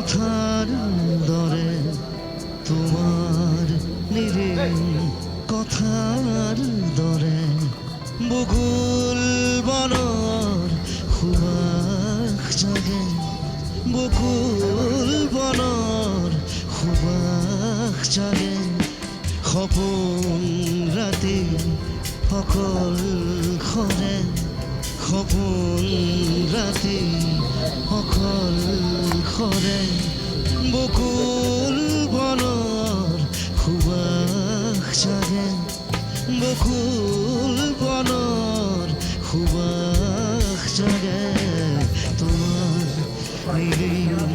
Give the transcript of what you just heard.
কথার দরে তোমার নিরিম কথার দরে বকুল বনৰ সুবাস জাগে বকুল বনৰ সুবাস জাগে সপোন ৰাতি অকল খৰে সপোন ৰাতি অকল খৰে বকুল বনৰ সুবাস জাগে বকুল বনৰ সুবাস জাগে তোমাৰ নিৰিম